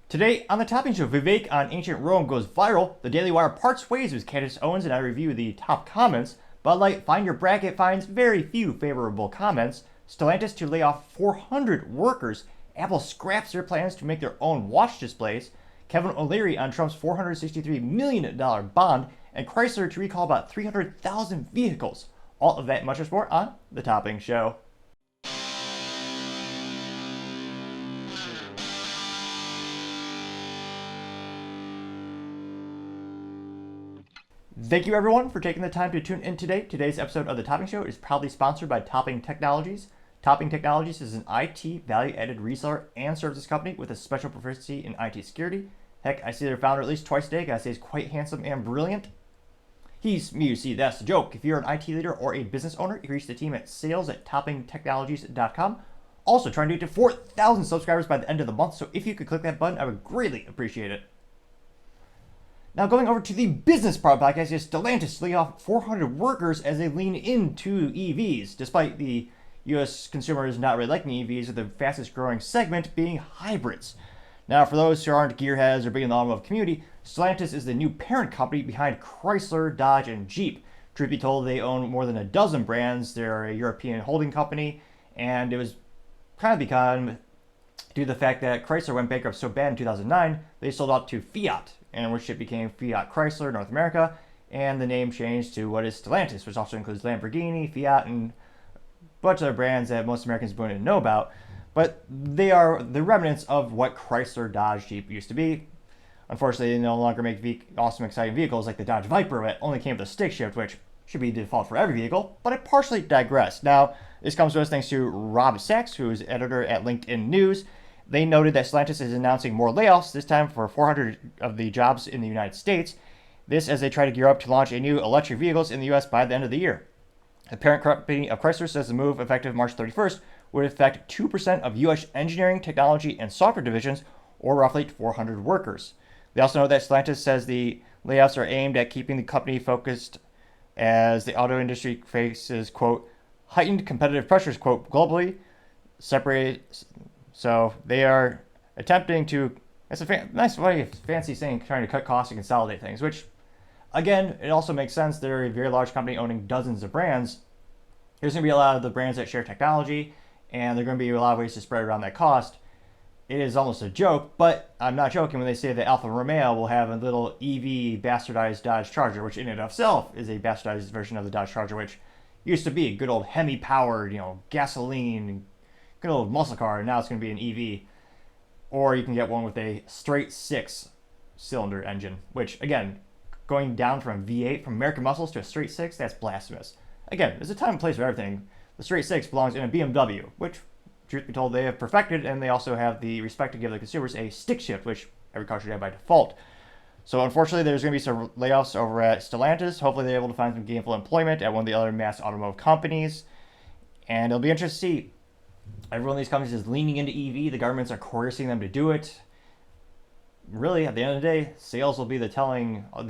Today on the Topping Show, Vivek on Ancient Rome goes viral. The Daily Wire parts ways with Candace Owens and I review the top comments. Budlight Find Your Bracket finds very few favorable comments. Stellantis to lay off 400 workers. Apple scraps their plans to make their own watch displays. Kevin O'Leary on Trump's $463 million bond. And Chrysler to recall about 300,000 vehicles. All of that and much more on the Topping Show. Thank you everyone for taking the time to tune in today. Today's episode of the Topping Show is proudly sponsored by Topping Technologies. Topping Technologies is an IT value-added reseller and services company with a special proficiency in IT security. Heck, I see their founder at least twice a day. Gotta say he's quite handsome and brilliant. He's me, you see, that's the joke. If you're an IT leader or a business owner, you can reach the team at sales@toppingtechnologies.com. Also, trying to get to 4,000 subscribers by the end of the month, so if you could click that button, I would greatly appreciate it. Now going over to the business part of the podcast is Stellantis lay off 400 workers as they lean into EVs, despite the U.S. consumers not really liking EVs, with the fastest growing segment being hybrids. Now for those who aren't gearheads or big in the automotive community, Stellantis is the new parent company behind Chrysler, Dodge, and Jeep. Truth be told, they own more than a dozen brands. They're a European holding company, and it was kind of become due to the fact that Chrysler went bankrupt so bad in 2009, they sold out to Fiat, in which it became Fiat Chrysler North America, and the name changed to what is Stellantis, which also includes Lamborghini, Fiat, and a bunch of other brands that most Americans wouldn't know about. But they are the remnants of what Chrysler, Dodge, Jeep used to be. Unfortunately, they no longer make awesome, exciting vehicles like the Dodge Viper that only came with a stick shift, which should be the default for every vehicle, but I partially digress. Now, this comes to us thanks to Rob Sachs, who is editor at LinkedIn News. They noted that Stellantis is announcing more layoffs, this time for 400 of the jobs in the United States. This as they try to gear up to launch a new electric vehicles in the U.S. by the end of the year. The parent company of Chrysler says the move, effective March 31st, would affect 2% of U.S. engineering, technology, and software divisions, or roughly 400 workers. They also note that Stellantis says the layoffs are aimed at keeping the company focused as the auto industry faces, quote, heightened competitive pressures, quote, globally, separated. So they are attempting to, that's a nice way of fancy saying, trying to cut costs and consolidate things, which, again, it also makes sense. They're a very large company owning dozens of brands. There's going to be a lot of the brands that share technology, and there are going to be a lot of ways to spread around that cost. It is almost a joke, but I'm not joking when they say that Alfa Romeo will have a little EV bastardized Dodge Charger, which in and of itself is a bastardized version of the Dodge Charger, which used to be a good old Hemi-powered, gasoline, good old muscle car, and now it's going to be an EV. Or you can get one with a straight 6-cylinder engine, which, again, going down from V8, from American muscles to a straight 6, that's blasphemous. Again, there's a time and place for everything. The straight 6 belongs in a BMW, which, truth be told, they have perfected, and they also have the respect to give the consumers a stick shift, which every car should have by default. So unfortunately, there's going to be some layoffs over at Stellantis. Hopefully they're able to find some gainful employment at one of the other mass automotive companies. And it'll be interesting to see. Everyone in these companies is leaning into EV. The governments are coercing them to do it. Really, at the end of the day, sales will be the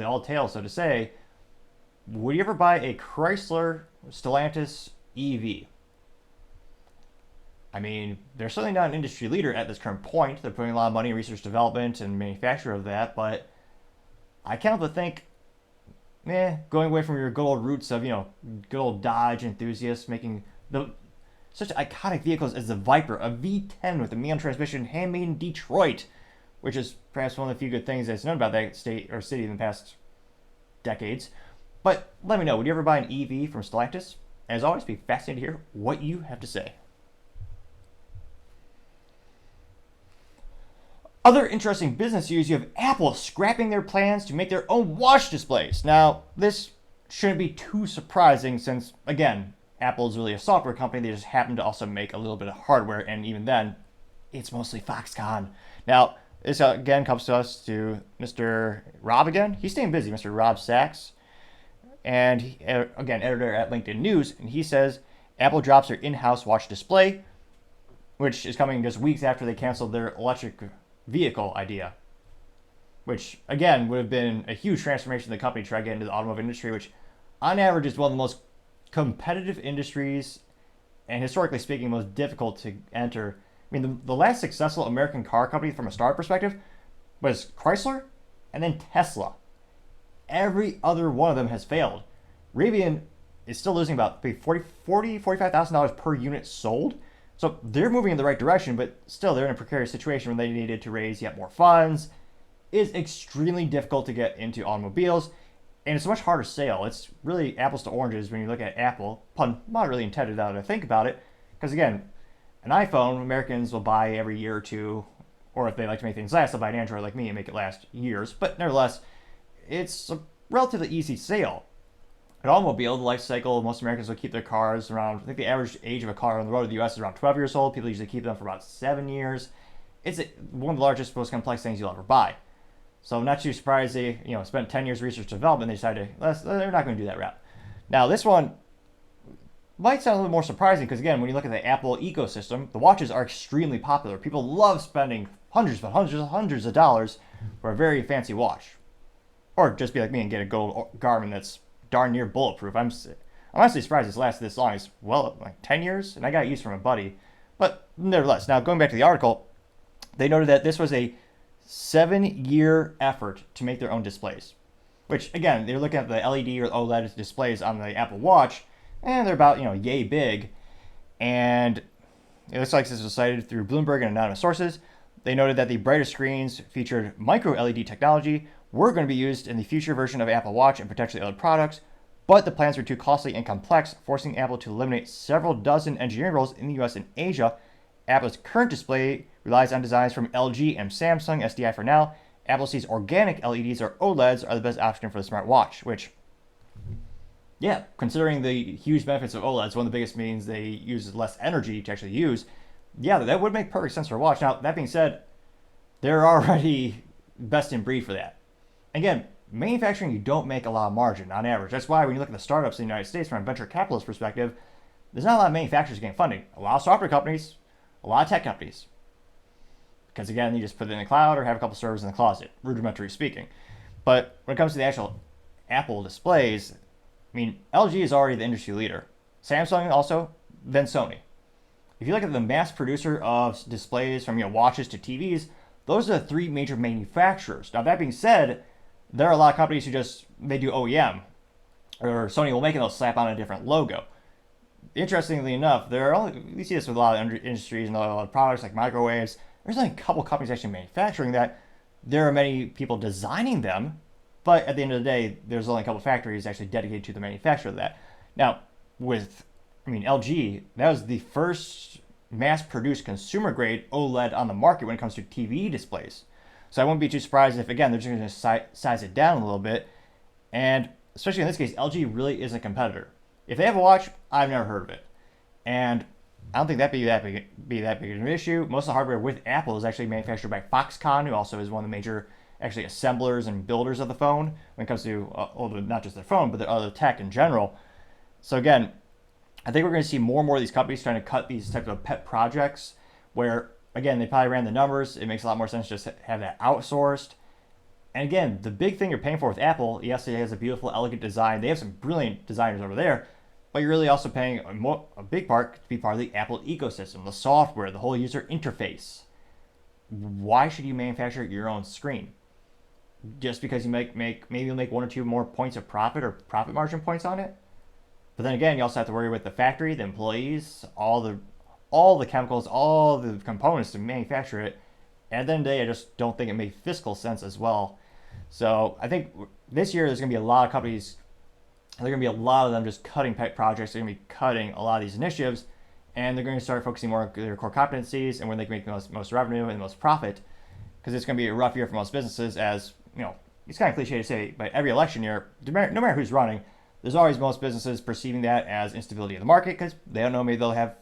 all tale, so to say. Would you ever buy a Chrysler Stellantis EV? I mean, they're certainly not an industry leader at this current point. They're putting a lot of money in research development and manufacture of that, but I can't help but think, going away from your good old roots of, good old Dodge enthusiasts making such iconic vehicles as the Viper, a V10 with a manual transmission handmade in Detroit, which is perhaps one of the few good things that's known about that state or city in the past decades. But let me know, would you ever buy an EV from Stellantis? As always, be fascinated to hear what you have to say. Other interesting business news, you have Apple scrapping their plans to make their own watch displays. Now, this shouldn't be too surprising since, again, Apple is really a software company. They just happen to also make a little bit of hardware, and even then, it's mostly Foxconn. Now, this again comes to us to Mr. Rob again. He's staying busy, Mr. Rob Sachs. And he, again, editor at LinkedIn News, and he says Apple drops their in-house watch display, which is coming just weeks after they canceled their electric vehicle idea, which, again, would have been a huge transformation of the company to try to get into the automotive industry, which, on average, is one of the most competitive industries and historically speaking most difficult to enter. I mean, the last successful American car company from a startup perspective was Chrysler and then Tesla. Every other one of them has failed. Rivian is still losing about $45,000 per unit sold. So they're moving in the right direction, but still they're in a precarious situation when they needed to raise yet more funds. It's extremely difficult to get into automobiles, and it's a much harder sale. It's really apples to oranges when you look at Apple, pun not really intended now that I think about it, because again, an iPhone, Americans will buy every year or two, or if they like to make things last, they'll buy an Android like me and make it last years, but nevertheless, it's a relatively easy sale. An automobile, the life cycle, most Americans will keep their cars around, I think the average age of a car on the road in the US is around 12 years old. People usually keep them for about 7 years. It's one of the largest, most complex things you'll ever buy. So not too surprised they spent 10 years research and development, they decided they're not going to do that route. Now this one might sound a little more surprising because again, when you look at the Apple ecosystem, the watches are extremely popular. People love spending hundreds of dollars for a very fancy watch. Or just be like me and get a gold Garmin that's darn near bulletproof. I'm honestly surprised it's lasted this long. It's like 10 years, and I got it used from a buddy. But nevertheless, now going back to the article, they noted that this was a 7-year effort to make their own displays. Which, again, they're looking at the LED or OLED displays on the Apple Watch, and they're about, yay big. And it looks like this was cited through Bloomberg and anonymous sources. They noted that the brighter screens featured micro LED technology were going to be used in the future version of Apple Watch and potentially other products, but the plans were too costly and complex, forcing Apple to eliminate several dozen engineering roles in the US and Asia. Apple's current display relies on designs from LG and Samsung SDI for now. Apple sees organic LEDs or OLEDs are the best option for the smartwatch, which, yeah, considering the huge benefits of OLEDs, one of the biggest means they use less energy to actually use, yeah, that would make perfect sense for a watch. Now, that being said, they're already best in breed for that. Again, manufacturing, you don't make a lot of margin on average. That's why when you look at the startups in the United States from a venture capitalist perspective, there's not a lot of manufacturers getting funding. A lot of software companies, a lot of tech companies. Because again, you just put it in the cloud or have a couple servers in the closet, rudimentary speaking. But when it comes to the actual Apple displays, I mean, LG is already the industry leader. Samsung also, then Sony. If you look at the mass producer of displays from watches to TVs, those are the three major manufacturers. Now that being said, there are a lot of companies who they do OEM, or Sony will make it, they'll slap on a different logo. Interestingly enough, we see this with a lot of industries and a lot of products like microwaves. There's only a couple companies actually manufacturing that. There are many people designing them, but at the end of the day, there's only a couple factories actually dedicated to the manufacture of that. Now, LG, that was the first mass-produced consumer-grade OLED on the market when it comes to TV displays. So I wouldn't be too surprised if, again, they're just going to size it down a little bit. And especially in this case, LG really is a competitor. If they have a watch, I've never heard of it. And I don't think that'd be that big of an issue. Most of the hardware with Apple is actually manufactured by Foxconn, who also is one of the major actually assemblers and builders of the phone when it comes to not just their phone, but the other tech in general. So again, I think we're going to see more and more of these companies trying to cut these types of pet projects where, again, they probably ran the numbers. It makes a lot more sense to just have that outsourced. And again, the big thing you're paying for with Apple, yes, it has a beautiful, elegant design. They have some brilliant designers over there, but you're really also paying a big part to be part of the Apple ecosystem, the software, the whole user interface. Why should you manufacture your own screen? Just because you maybe you'll make 1 or 2 more points of profit or profit margin points on it? But then again, you also have to worry with the factory, the employees, all the chemicals, all the components to manufacture it. And at the end of the day, I just don't think it made fiscal sense as well. So I think this year there's going to be a lot of companies, there are going to be a lot of them just cutting pet projects. They're going to be cutting a lot of these initiatives, and they're going to start focusing more on their core competencies and where they can make the most revenue and the most profit. Because it's going to be a rough year for most businesses, as it's kind of cliche to say, but every election year, no matter who's running, there's always most businesses perceiving that as instability of the market because they don't know, maybe they'll have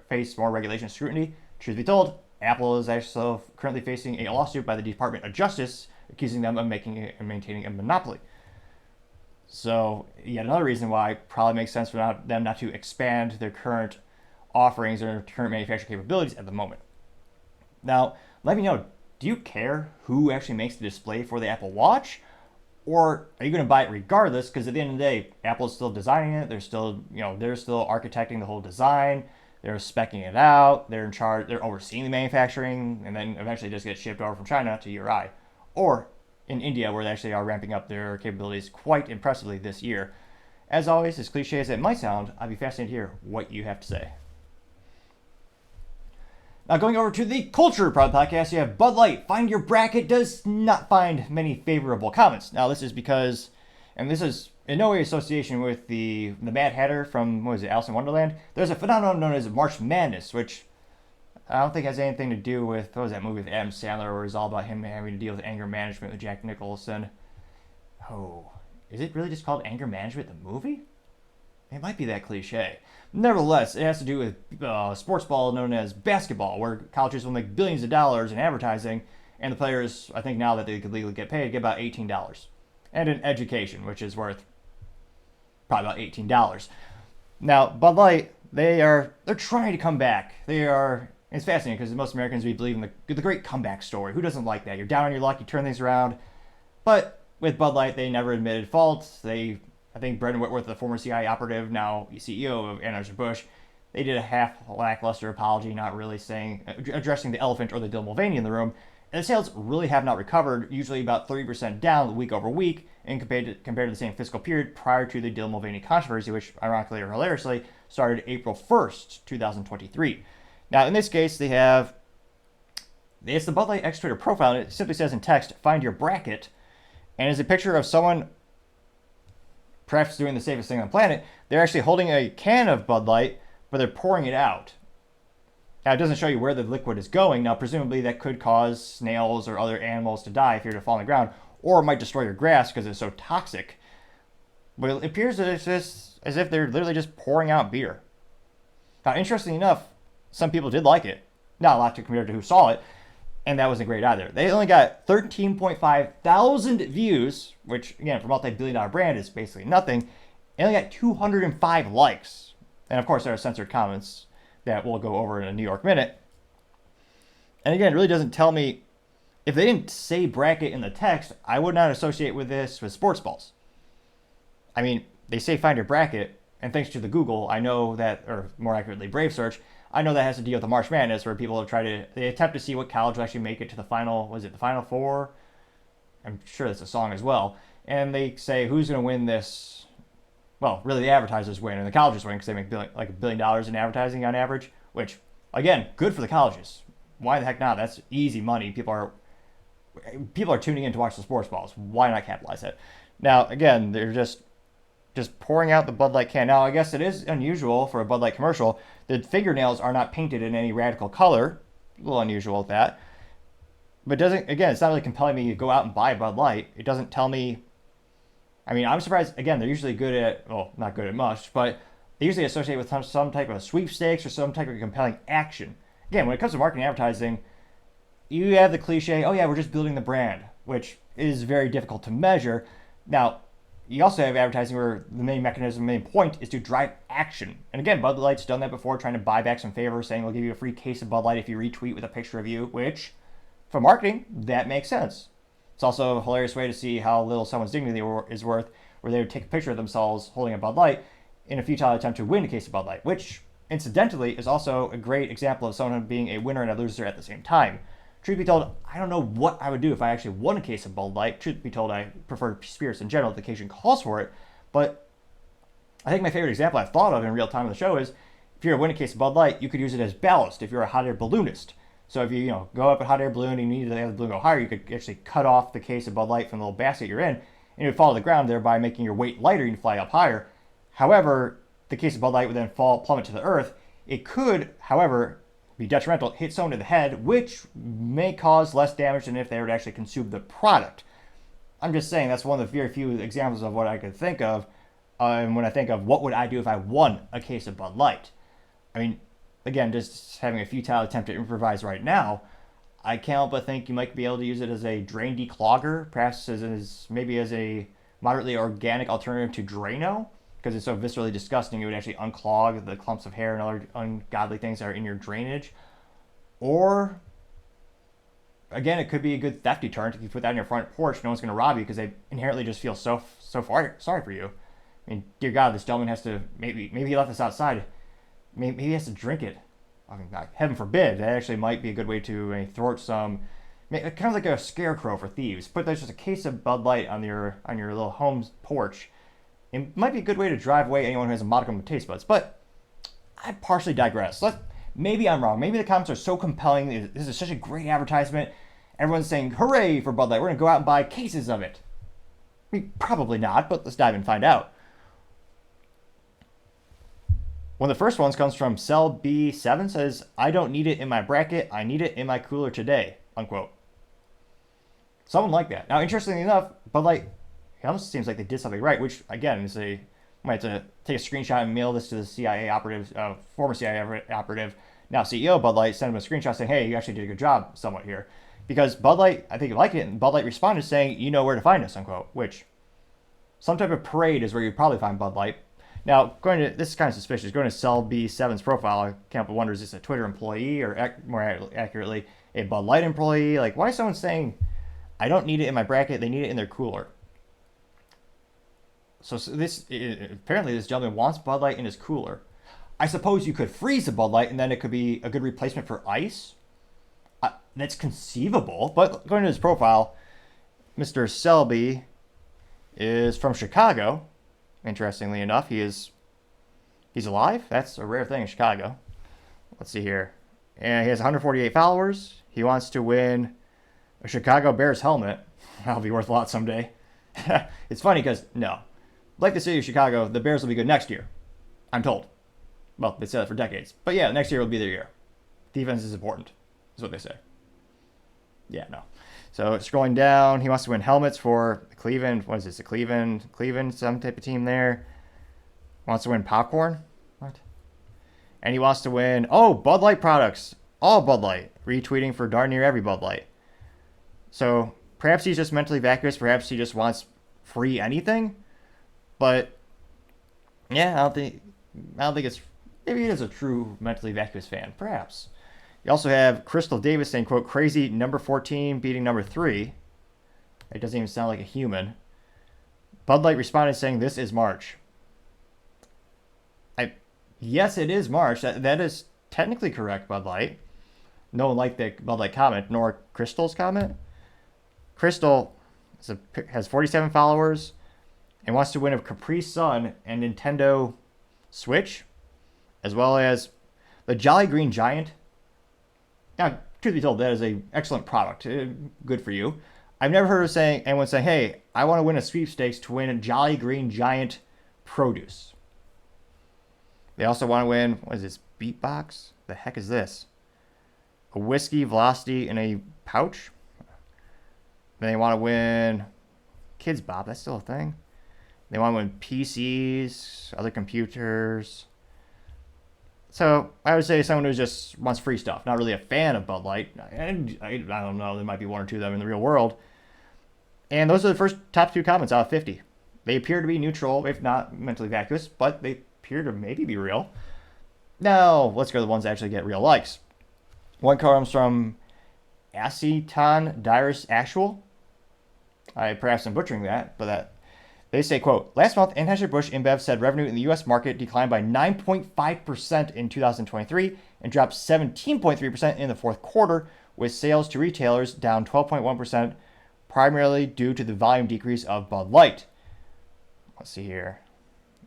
face more regulation and scrutiny. Truth be told, Apple is actually currently facing a lawsuit by the Department of Justice accusing them of making and maintaining a monopoly. So yet another reason why it probably makes sense for them not to expand their current offerings or current manufacturing capabilities at the moment. Now, let me know, do you care who actually makes the display for the Apple Watch? Or are you going to buy it regardless? Because at the end of the day, Apple's still designing it. They're still architecting the whole design. They're speccing it out. They're in charge. They're overseeing the manufacturing, and then eventually just get shipped over from China to you or I, or in India, where they actually are ramping up their capabilities quite impressively this year. As always, as cliche as it might sound, I'd be fascinated to hear what you have to say. Now, going over to the Culture Proud podcast, you have Bud Light. Find Your Bracket does not find many favorable comments. Now, this is because, and this is in no way association with the Mad Hatter from, what was it, Alice in Wonderland. There's a phenomenon known as March Madness, which I don't think has anything to do with, what was that movie with Adam Sandler, where it's all about him having to deal with anger management with Jack Nicholson. Oh, is it really just called Anger Management, the movie? It might be that cliche. Nevertheless, it has to do with sports ball known as basketball, where colleges will make billions of dollars in advertising, and the players, I think now that they could legally get paid, get about $18. And in education, which is worth probably about $18. Now, Bud Light, they're trying to come back. It's fascinating because most Americans, we believe in the great comeback story. Who doesn't like that? You're down on your luck, you turn things around. But with Bud Light, they never admitted fault. I think Brendan Whitworth, the former CIA operative, now CEO of Anheuser-Busch, they did a half lackluster apology, not really addressing the elephant or the Dylan Mulvaney in the room. And the sales really have not recovered, usually about 30% down week over week, and compared to the same fiscal period prior to the Dylan Mulvaney controversy, which ironically or hilariously started April 1st, 2023. Now, in this case, it's the Bud Light X Twitter profile, and it simply says in text, "Find your bracket," and it's a picture of someone perhaps doing the safest thing on the planet. They're actually holding a can of Bud Light, but they're pouring it out. Now, it doesn't show you where the liquid is going. Now, presumably that could cause snails or other animals to die if you were to fall on the ground, or it might destroy your grass because it's so toxic. But it appears that it's just as if they're literally just pouring out beer. Now, interestingly enough, some people did like it. Not a lot to compare to who saw it, and that wasn't great either. They only got 13.5 thousand views, which, again, for a multi-billion-dollar brand is basically nothing. They only got 205 likes. And, of course, there are censored comments that we'll go over in a New York minute. And, again, it really doesn't tell me, if they didn't say bracket in the text, I would not associate with this with sports balls. I mean, they say find your bracket, and thanks to the Google, I know that, or more accurately, Brave Search, I know that has to deal with the March Madness, where people they attempt to see what college will actually make it to the final, the Final Four? I'm sure that's a song as well. And they say, who's going to win this? Well, really the advertisers win, and the colleges win because they make like $1 billion in advertising on average, which, again, good for the colleges. Why the heck not? That's easy money. People are tuning in to watch the sports balls. Why not capitalize it? Now, again, they're just pouring out the Bud Light can. Now, I guess it is unusual for a Bud Light commercial. The fingernails are not painted in any radical color. A little unusual with that. But it's not really compelling me to go out and buy Bud Light. It doesn't tell me. I mean, I'm surprised. Again, they're usually good at, well, not good at much, but they usually associate with some type of sweepstakes or some type of compelling action. Again, when it comes to marketing and advertising, you have the cliche, oh yeah, we're just building the brand, which is very difficult to measure. Now, you also have advertising where the main mechanism, the main point is to drive action. And again, Bud Light's done that before, trying to buy back some favors, saying we'll give you a free case of Bud Light if you retweet with a picture of you, which, for marketing, that makes sense. It's also a hilarious way to see how little someone's dignity is worth, where they would take a picture of themselves holding a Bud Light in a futile attempt to win a case of Bud Light, which, incidentally, is also a great example of someone being a winner and a loser at the same time. Truth be told, I don't know what I would do if I actually won a case of Bud Light. Truth be told, I prefer spirits in general if the occasion calls for it. But I think my favorite example I've thought of in real time on the show is, if you're to win a case of Bud Light, you could use it as ballast if you're a hot air balloonist. So if you go up a hot air balloon and you need to have the balloon go higher, you could actually cut off the case of Bud Light from the little basket you're in, and it would fall to the ground, thereby making your weight lighter. You can fly up higher. However, the case of Bud Light would then plummet to the earth. It could, however, be detrimental, hit someone in the head, which may cause less damage than if they were to actually consume the product. I'm just saying that's one of the very few examples of what I could think of when I think of what would I do if I won a case of Bud Light. I mean, again, just having a futile attempt to improvise right now, I can't help but think you might be able to use it as a drain declogger, perhaps maybe as a moderately organic alternative to Drano, because it's so viscerally disgusting, it would actually unclog the clumps of hair and other ungodly things that are in your drainage. Or, again, it could be a good theft deterrent. If you put that on your front porch, no one's going to rob you because they inherently just feel so sorry for you. I mean, dear God, this gentleman has to, maybe he left this outside. Maybe he has to drink it. I mean, heaven forbid. That actually might be a good way to thwart some kind of like a scarecrow for thieves. Put there's just a case of Bud Light on your little home porch. It might be a good way to drive away anyone who has a modicum of taste buds. But I partially digress. Maybe I'm wrong. Maybe the comments are so compelling. This is such a great advertisement. Everyone's saying, hooray for Bud Light. We're going to go out and buy cases of it. I mean, probably not, but let's dive in and find out. One of the first ones comes from Cell B7, says, I don't need it in my bracket. I need it in my cooler today, unquote. Someone like that. Now, interestingly enough, Bud Light, it almost seems like they did something right, which, again, is might have to take a screenshot and mail this to the CIA operative, former CIA operative, now CEO of Bud Light, send him a screenshot saying, hey, you actually did a good job somewhat here. Because Bud Light, I think you liked it, and Bud Light responded saying, you know where to find us, unquote, which some type of parade is where you'd probably find Bud Light. Now, this is kind of suspicious. Going to Cell B7's profile, I can't help but wonder, is this a Twitter employee or more accurately, a Bud Light employee? Like, why is someone saying, I don't need it in my bracket, they need it in their cooler? So apparently this gentleman wants Bud Light in his cooler. I suppose you could freeze the Bud Light and then it could be a good replacement for ice. That's conceivable. But going to his profile, Mr. Selby is from Chicago. Interestingly enough, he's alive. That's a rare thing in Chicago. Let's see here. And he has 148 followers. He wants to win a Chicago Bears helmet. That'll be worth a lot someday. It's funny because, no. Like the city of Chicago, the Bears will be good next year. I'm told. Well, they said that for decades. But yeah, next year will be their year. Defense is important, is what they say. Yeah, no. So scrolling down, he wants to win helmets for Cleveland. What is this? Cleveland, some type of team there. Wants to win popcorn. What? And he wants to win, Bud Light products. All Bud Light. Retweeting for darn near every Bud Light. So perhaps he's just mentally vacuous. Perhaps he just wants free anything. But yeah, I don't think it's, maybe he is a true mentally vacuous fan. Perhaps. You also have Crystal Davis saying, quote, crazy number 14 beating number 3. It doesn't even sound like a human. Bud Light responded saying, this is March. Yes, it is March. That is technically correct, Bud Light. No one liked the Bud Light comment, nor Crystal's comment. Crystal has 47 followers and wants to win a Capri Sun and Nintendo Switch, as well as the Jolly Green Giant. Now, truth be told, that is an excellent product. Good for you. I've never heard of anyone saying, hey, I want to win a sweepstakes to win a Jolly Green Giant produce. They also want to win, what is this, Beatbox? The heck is this? A whiskey velocity in a pouch? Then they want to win Kids Bop, that's still a thing. They want to win PCs, other computers. So I would say someone who just wants free stuff, not really a fan of Bud Light. And I don't know, there might be one or two of them in the real world. And those are the first top 2 comments out of 50. They appear to be neutral, if not mentally vacuous, but they appear to maybe be real. Now, let's go to the ones that actually get real likes. One comes from Aceton Dirus Actual. Perhaps I'm butchering that, but they say, quote, last month, Anheuser-Busch InBev said revenue in the U.S. market declined by 9.5% in 2023 and dropped 17.3% in the fourth quarter, with sales to retailers down 12.1%, primarily due to the volume decrease of Bud Light. Let's see here.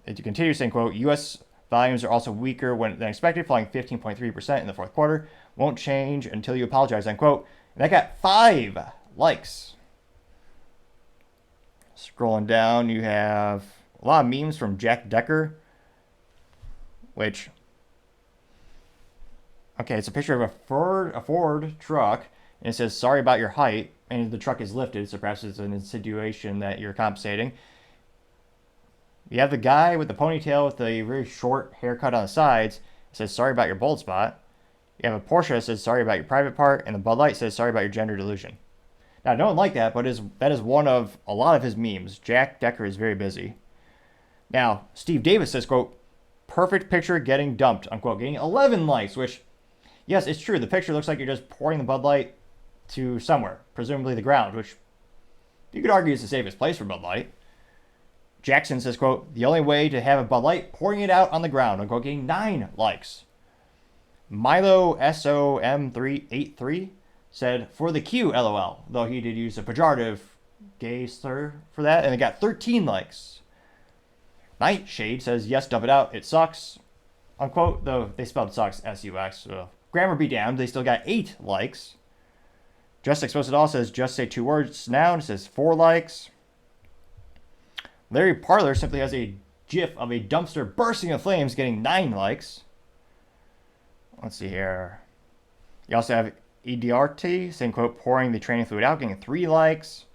It continues saying, quote, U.S. volumes are also weaker than expected, falling 15.3% in the fourth quarter. Won't change until you apologize, unquote. And that got 5 likes. Scrolling down, you have a lot of memes from Jack Decker, which, okay, it's a picture of a Ford truck, and it says, sorry about your height, and the truck is lifted, so perhaps it's an insinuation that you're compensating. You have the guy with the ponytail with the very short haircut on the sides. It says, sorry about your bald spot. You have a Porsche that says, sorry about your private part, and the Bud Light says, sorry about your gender delusion. Now, no one liked that, but that is one of a lot of his memes. Jack Decker is very busy. Now, Steve Davis says, quote, perfect picture getting dumped, unquote, getting 11 likes, which, yes, it's true. The picture looks like you're just pouring the Bud Light to somewhere, presumably the ground, which you could argue is the safest place for Bud Light. Jackson says, quote, the only way to have a Bud Light, pouring it out on the ground, unquote, getting 9 likes. Milo SOM383 said, for the Q, LOL. Though he did use a pejorative gay slur for that, and it got 13 likes. Nightshade says, yes, dump it out, it sucks. Unquote, though they spelled sucks, S-U-X. So grammar be damned, they still got 8 likes. Just Exposed It All says, just say 2 words now, and it says 4 likes. Larry Parler simply has a gif of a dumpster bursting in flames, getting 9 likes. Let's see here. You also have EDRT, saying, quote, pouring the training fluid out, getting 3 likes.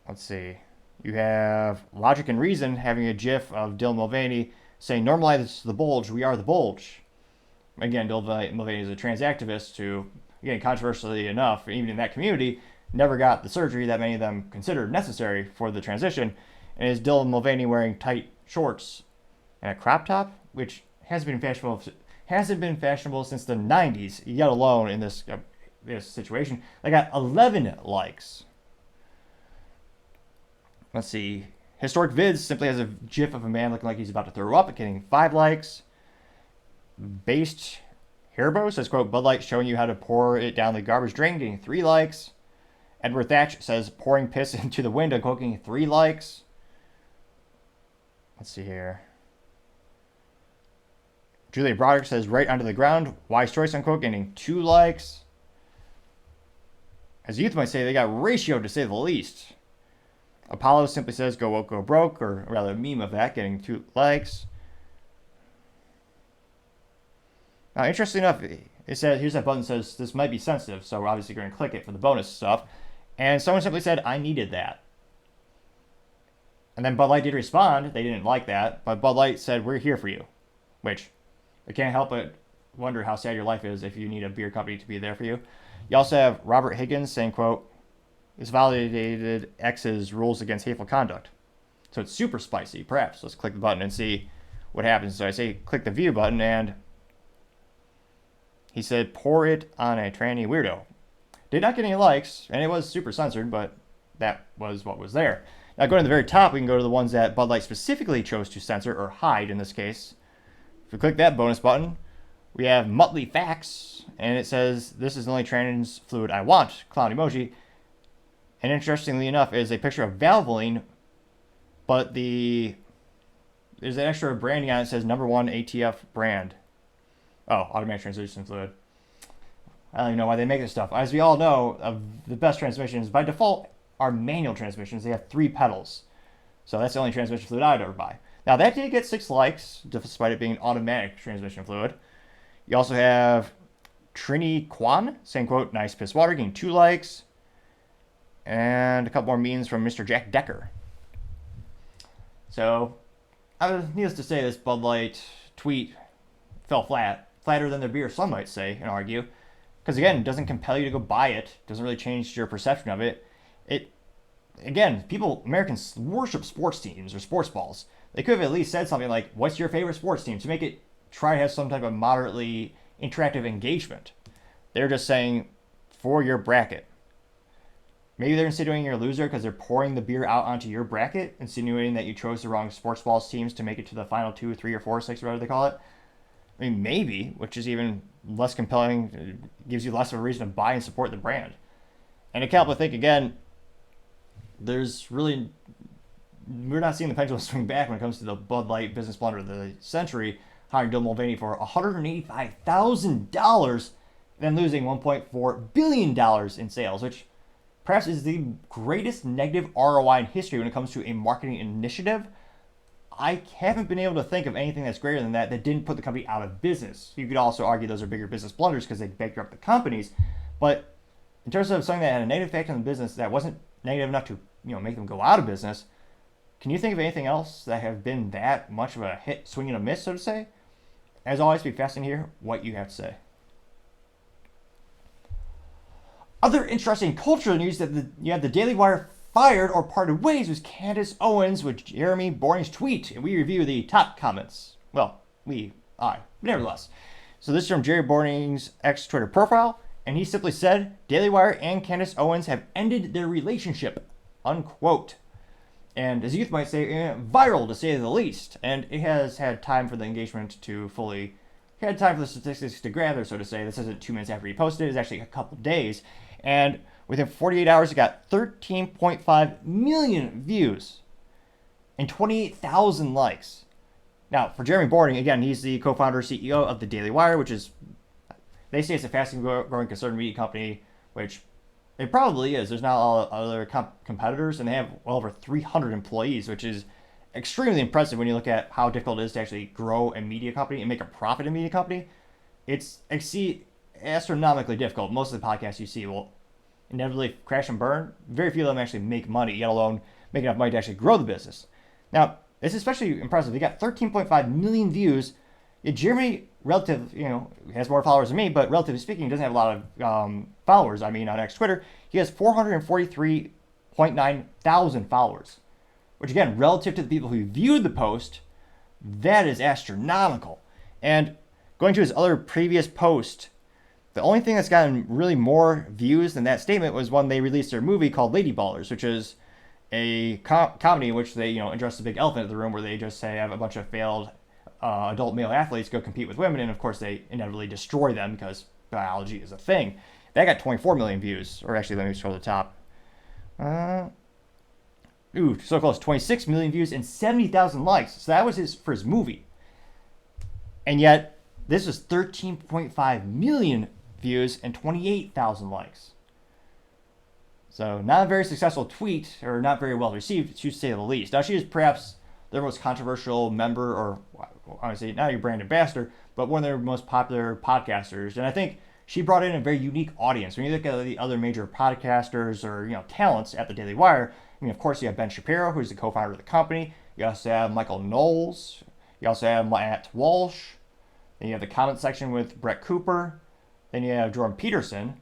Let's see. You have Logic and Reason having a gif of Dylan Mulvaney saying, normalize the bulge, we are the bulge. Again, Dylan Mulvaney is a trans activist who, again, controversially enough, even in that community, never got the surgery that many of them considered necessary for the transition. And is Dylan Mulvaney wearing tight shorts and a crop top, which hasn't been fashionable since the 90s, yet alone in this situation. They got 11 likes. Let's see. Historic Vids simply has a gif of a man looking like he's about to throw up, getting 5 likes. Based Herbo says, quote, Bud Light showing you how to pour it down the garbage drain, getting 3 likes. Edward Thatch says, pouring piss into the wind, unquote, getting 3 likes. Let's see here. Julia Broderick says, right onto the ground, wise choice, unquote, getting 2 likes. As youth might say, they got ratio to say the least. Apollo simply says, go woke, go broke, or rather a meme of that, getting 2 likes. Now, interestingly enough, it says, here's that button that says, this might be sensitive, so we're obviously going to click it for the bonus stuff. And someone simply said, I needed that. And then Bud Light did respond. They didn't like that, but Bud Light said, we're here for you. Which, I can't help but wonder how sad your life is if you need a beer company to be there for you. You also have Robert Higgins saying, quote, this validated X's rules against hateful conduct. So it's super spicy. Perhaps let's click the button and see what happens. So I say click the view button, and he said pour it on a tranny weirdo. Did not get any likes, and it was super censored, but that was what was there. Now going to the very top, we can go to the ones that Bud Light specifically chose to censor, or hide in this case. If we click that bonus button, we have Muttley Facts, and it says, this is the only trans fluid I want, clown emoji. And interestingly enough, is a picture of Valvoline, but there's an extra branding on it that says #1 ATF brand. Oh, automatic transmission fluid. I don't even know why they make this stuff. As we all know, the best transmissions, by default, are manual transmissions. They have 3 pedals. So that's the only transmission fluid I'd ever buy. Now, that did get 6 likes, despite it being automatic transmission fluid. You also have Trini Kwan saying, quote, nice piss water, getting 2 likes. And a couple more memes from Mr. Jack Decker. So, needless to say, this Bud Light tweet fell flat. Flatter than their beer, some might say and argue. Because, again, it doesn't compel you to go buy it. Doesn't really change your perception of it. Again, Americans worship sports teams or sports balls. They could have at least said something like, what's your favorite sports team? To make it try to have some type of moderately interactive engagement. They're just saying, for your bracket. Maybe they're insinuating you're a loser because they're pouring the beer out onto your bracket, insinuating that you chose the wrong sports balls teams to make it to the final 2, 3, or 4, 6, whatever they call it. I mean, maybe, which is even less compelling, gives you less of a reason to buy and support the brand. And I can't help but think, again, we're not seeing the pendulum swing back when it comes to the Bud Light business blunder of the century, hiring Dylan Mulvaney for $185,000 and then losing $1.4 billion in sales, which perhaps is the greatest negative ROI in history when it comes to a marketing initiative. I haven't been able to think of anything that's greater than that didn't put the company out of business. You could also argue those are bigger business blunders because they bankrupt the companies. But in terms of something that had a negative effect on the business that wasn't negative enough to make them go out of business, can you think of anything else that have been that much of a hit, swing and a miss, so to say? As always, be fascinating to hear what you have to say. Other interesting cultural news that you have the Daily Wire fired or parted ways with Candace Owens with Jeremy Boring's tweet, and we review the top comments. Well, nevertheless. So this is from Jerry Boring's ex-Twitter profile, and he simply said, Daily Wire and Candace Owens have ended their relationship, unquote. And as youth might say, viral to say the least, and it has had time for the engagement to fully he had time for the statistics to gather, so to say. This isn't 2 minutes after he posted it. It's actually a couple days. And within 48 hours, it got 13.5 million views and 28,000 likes. Now, for Jeremy Boring, again, he's the co-founder CEO of the Daily Wire, which is, they say it's a fast-growing conservative media company, which it probably is. There's not a lot of other competitors, and they have well over 300 employees, which is extremely impressive when you look at how difficult it is to actually grow a media company and make a profit in a media company. It's astronomically difficult. Most of the podcasts you see will inevitably crash and burn. Very few of them actually make money, let alone make enough money to actually grow the business. Now, it's especially impressive. He got 13.5 million views. Jeremy, has more followers than me, but relatively speaking, he doesn't have a lot of followers. I mean, on X Twitter, he has 443.9 thousand followers, which again, relative to the people who viewed the post, that is astronomical. And going to his other previous post, the only thing that's gotten really more views than that statement was when they released their movie called Lady Ballers, which is a comedy in which they, address the big elephant in the room, where they just say have a bunch of failed adult male athletes go compete with women, and of course they inevitably destroy them because biology is a thing. That got 24 million views, or actually let me scroll to the top. So close, 26 million views and 70,000 likes. So that was for his movie. And yet, this was 13.5 million views and 28,000 likes. So not a very successful tweet, or not very well received, to say the least. Now, she is perhaps their most controversial member, or I would say not your brand ambassador, but one of their most popular podcasters. And I think she brought in a very unique audience. When you look at the other major podcasters or talents at the Daily Wire, of course you have Ben Shapiro, who's the co-founder of the company. You also have Michael Knowles. You also have Matt Walsh. Then you have the comment section with Brett Cooper. Then you have Jordan Peterson.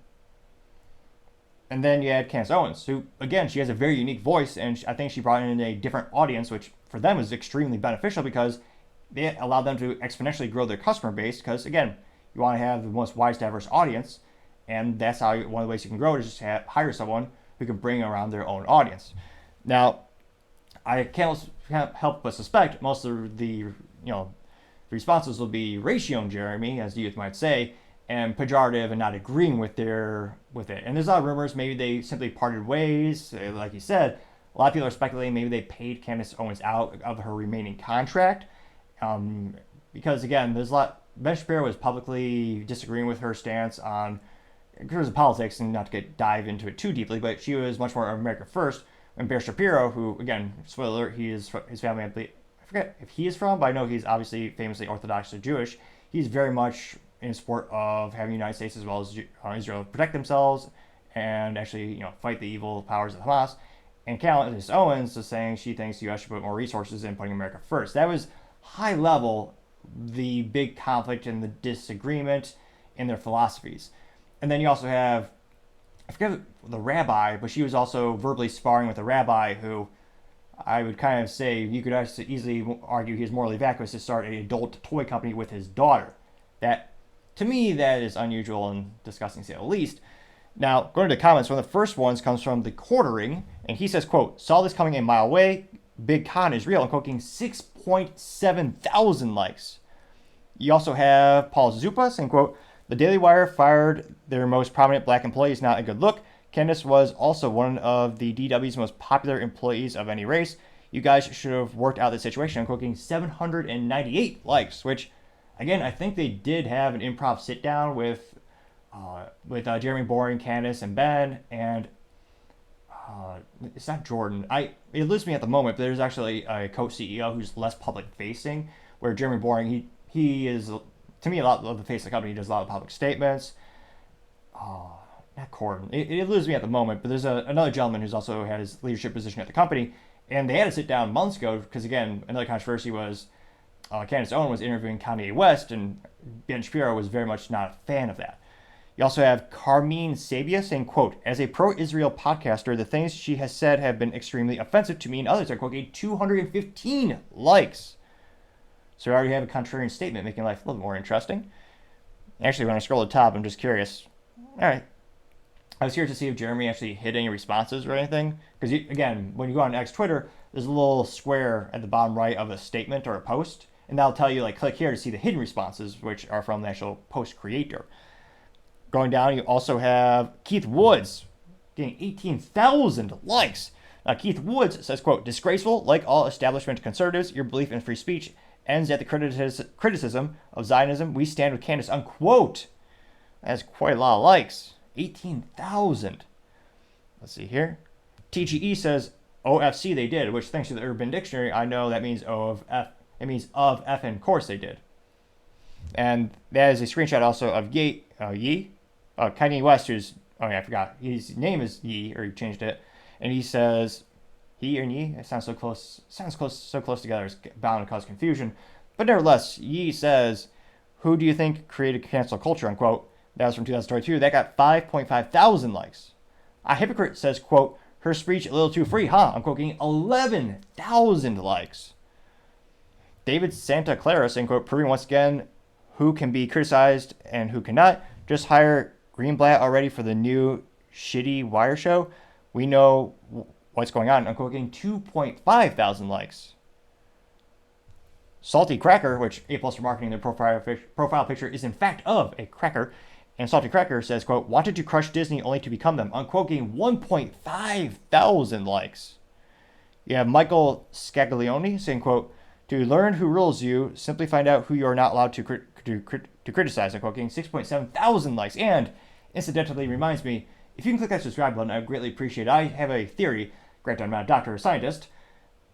And then you had Candace Owens, who, again, she has a very unique voice, and I think she brought in a different audience, which for them is extremely beneficial because they allowed them to exponentially grow their customer base because, again, you want to have the most wide, diverse audience, and that's how one of the ways you can grow it is just hire someone who can bring around their own audience. Now, I can't help but suspect most of the responses will be ratioing Jeremy, as the youth might say, and pejorative and not agreeing with it. And there's a lot of rumors, maybe they simply parted ways. Like you said, a lot of people are speculating maybe they paid Candace Owens out of her remaining contract. Because again, there's a lot. Ben Shapiro was publicly disagreeing with her stance on terms of politics, and not to dive into it too deeply, but she was much more America first. And Ben Shapiro, who again, spoiler alert, his family, I forget if he is from, but I know he's obviously famously Orthodox or Jewish. He's very much in support of having the United States as well as Israel protect themselves and actually fight the evil powers of Hamas. And Candace Owens is saying she thinks the U.S. should put more resources in putting America first. That was high level, the big conflict and the disagreement in their philosophies. And then you also have, I forget the rabbi, but she was also verbally sparring with a rabbi who I would kind of say you could easily argue he's morally vacuous to start an adult toy company with his daughter. That, to me, that is unusual and disgusting to say the least. Now, going to the comments, one of the first ones comes from The Quartering, and he says, quote, saw this coming a mile away, big con is real, and quoting 6.7 thousand likes. You also have Paul Zupa saying, quote, the Daily Wire fired their most prominent black employees, not a good look. Candace was also one of the DW's most popular employees of any race. You guys should have worked out the situation. I'm quoting 798 likes, which, again, I think they did have an improv sit-down with Jeremy Boring, Candace, and Ben, and it's not Jordan. It eludes me at the moment, but there's actually a co-CEO who's less public-facing, where Jeremy Boring, he is, to me, a lot of the face of the company. He does a lot of public statements. Not Corbin. It eludes me at the moment, but there's another gentleman who's also had his leadership position at the company, and they had to sit down months ago because, again, another controversy was Candace Owens was interviewing Kanye West, and Ben Shapiro was very much not a fan of that. You also have Carmine Sabia saying, quote, as a pro-Israel podcaster, the things she has said have been extremely offensive to me and others. I quote, 215 likes. So we already have a contrarian statement making life a little more interesting. Actually, when I scroll to the top, I'm just curious. All right. I was curious to see if Jeremy actually hit any responses or anything. Because, again, when you go on X Twitter, there's a little square at the bottom right of a statement or a post. And that'll tell you, like, click here to see the hidden responses, which are from the actual post creator. Going down, you also have Keith Woods getting 18,000 likes. Now, Keith Woods says, quote, disgraceful, like all establishment conservatives, your belief in free speech ends at the criticism of Zionism. We stand with Candace, unquote. That's quite a lot of likes. 18,000. Let's see here. TGE says, OFC they did, which thanks to the Urban Dictionary, I know that means O of F. It means of F, and course they did. And that is a screenshot also of Kanye West, who's, oh yeah, I forgot. His name is Ye, or he changed it. And he says, he and Ye, it sounds so close together, it's bound to cause confusion. But nevertheless, Ye says, who do you think created cancel culture, unquote. That was from 2022. That got 5.5 thousand likes. A hypocrite says, quote, her speech a little too free, huh? Unquote, getting 11,000 likes. David Santa Clara saying, quote, proving once again who can be criticized and who cannot. Just hire Greenblatt already for the new shitty wire show. We know what's going on. Unquote, getting 2.5 thousand likes. Salty Cracker, which A+ for marketing, their profile picture is in fact of a cracker. And Salty Cracker says, quote, wanted to crush Disney only to become them. Unquote, getting 1.5 thousand likes. You have Michael Scaglione saying, quote, to learn who rules you, simply find out who you are not allowed to criticize. Unquote, getting 6.7 thousand likes. And incidentally reminds me, if you can click that subscribe button, I would greatly appreciate it. I have a theory, granted I'm not a doctor or a scientist,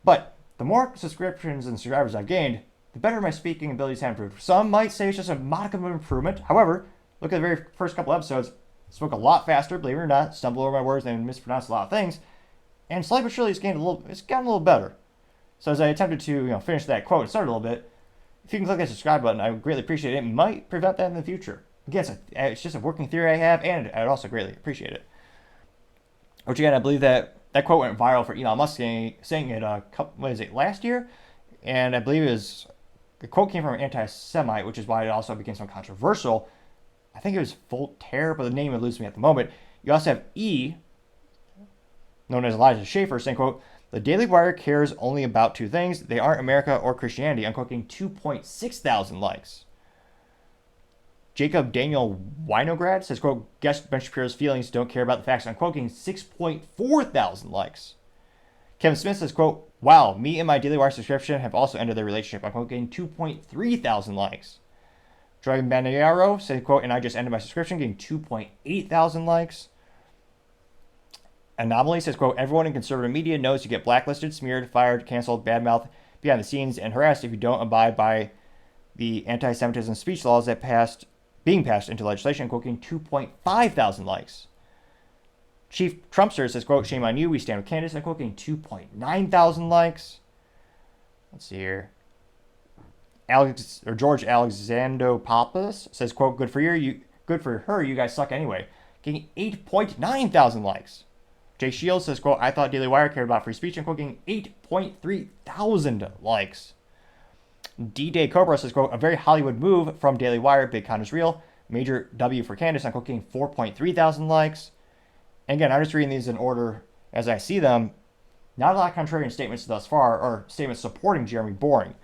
but the more subscriptions and subscribers I've gained, the better my speaking abilities have improved. Some might say it's just a modicum of improvement. However, look at the very first couple episodes. Spoke a lot faster, believe it or not, stumbled over my words and mispronounced a lot of things. And slowly but surely it's gotten a little better. So as I attempted to finish that quote and start a little bit, if you can click that subscribe button, I would greatly appreciate it. It might prevent that in the future. Again, it's just a working theory I have, and I'd also greatly appreciate it. Which again, I believe that quote went viral for Elon Musk saying it last year? And I believe the quote came from an anti-Semite, which is why it also became so controversial. I think it was Voltaire, but the name eludes me at the moment. You also have E, known as Elijah Schaefer, saying, quote, the Daily Wire cares only about two things. They aren't America or Christianity. Unquote, 2.6 thousand likes. Jacob Daniel Winograd says, quote, guess Ben Shapiro's feelings, don't care about the facts. Unquote, 6.4 thousand likes. Kevin Smith says, quote, wow, me and my Daily Wire subscription have also ended their relationship. Unquote, 2.3 thousand likes. Dragon Banero said, quote, and I just ended my subscription, getting 2.8 thousand likes. Anomaly says, quote, everyone in conservative media knows you get blacklisted, smeared, fired, canceled, badmouthed, behind the scenes, and harassed if you don't abide by the anti-Semitism speech laws that being passed into legislation, quoting 2.5 thousand likes. Chief Trumpster says, quote, shame on you, we stand with Candace, quoting 2.9 thousand likes. Let's see here. George Alexandropoulos says, quote, good for her, you guys suck anyway. Getting 8.9 thousand likes. Jay Shields says, quote, I thought Daily Wire cared about free speech, and quoting 8.3 thousand likes. D-Day Cobra says, quote, a very Hollywood move from Daily Wire, big con is real. Major W for Candace, I'm quoting 4.3 thousand likes. And again, I'm just reading these in order as I see them. Not a lot of contrarian statements thus far, or statements supporting Jeremy Boring.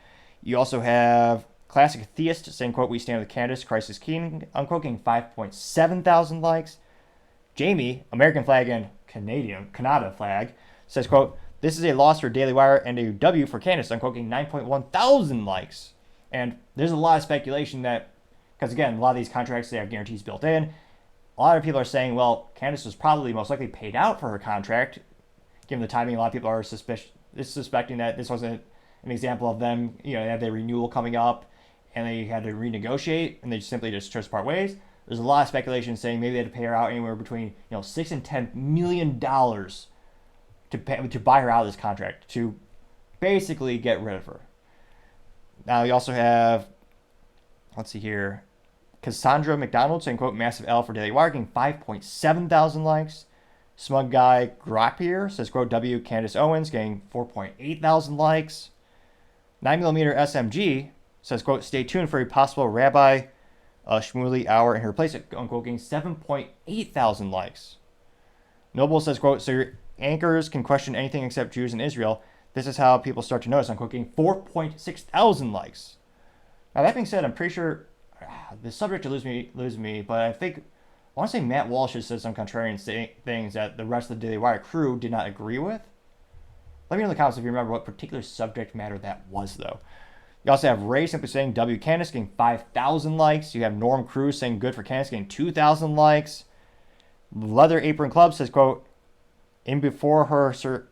You also have Classic Theist saying, quote, we stand with Candace, Christ is King, unquoting 5.7 thousand likes. Jamie, American flag and Canada flag, says, quote, this is a loss for Daily Wire and a W for Candace, unquoting 9.1 thousand likes. And there's a lot of speculation that, because again, a lot of these contracts, they have guarantees built in. A lot of people are saying, well, Candace was probably most likely paid out for her contract. Given the timing, a lot of people are suspecting that this wasn't an example of them, they had their renewal coming up and they had to renegotiate and they simply just chose to part ways. There's a lot of speculation saying maybe they had to pay her out anywhere between $6 and $10 million to buy her out of this contract, to basically get rid of her. Now you also have, let's see here, Cassandra McDonald saying, quote, massive L for Daily Wire, getting 5.7 thousand likes. Smug Guy Grappier says, quote, W Candace Owens, getting 4.8 thousand likes. 9mm SMG says, quote, stay tuned for a possible Rabbi Shmuley hour in her place, unquote, getting 7.8 thousand likes. Noble says, quote, so your anchors can question anything except Jews in Israel. This is how people start to notice, unquote, getting 4.6 thousand likes. Now that being said, I'm pretty sure the subject to lose me, but I think I want to say Matt Walsh has said some contrarian things that the rest of the Daily Wire crew did not agree with. Let me know in the comments if you remember what particular subject matter that was, though. You also have Ray simply saying W Candace getting 5,000 likes. You have Norm Cruz saying good for Candace getting 2,000 likes. Leather Apron Club says, quote, in before her, sir,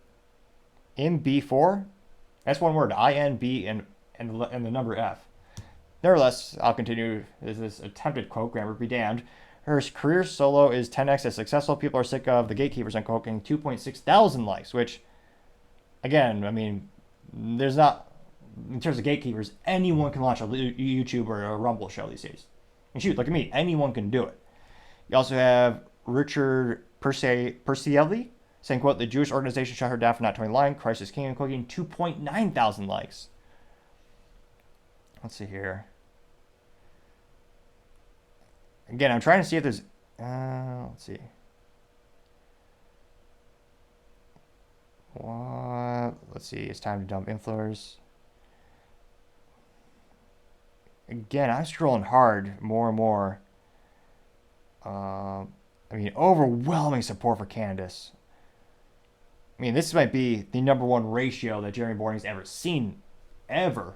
in B4? That's one word, INB and the number F. Nevertheless, I'll continue this attempted quote, grammar be damned. Her career solo is 10x as successful. People are sick of the gatekeepers, unquote, getting 2.6 thousand likes, which, again, I mean, there's not, in terms of gatekeepers, anyone can launch a YouTube or a Rumble show these days. And shoot, look at me, anyone can do it. You also have Richard Persielli saying, quote, the Jewish organization shut her down for not towing line. Christ is king and cooking 2.9 thousand likes. Let's see here. Again, I'm trying to see if there's, let's see. What? Let's see, it's time to dump influencers. Again, I'm scrolling hard more and more. I mean, overwhelming support for Candace. I mean, this might be the #1 ratio that Jeremy Boring's ever seen, ever.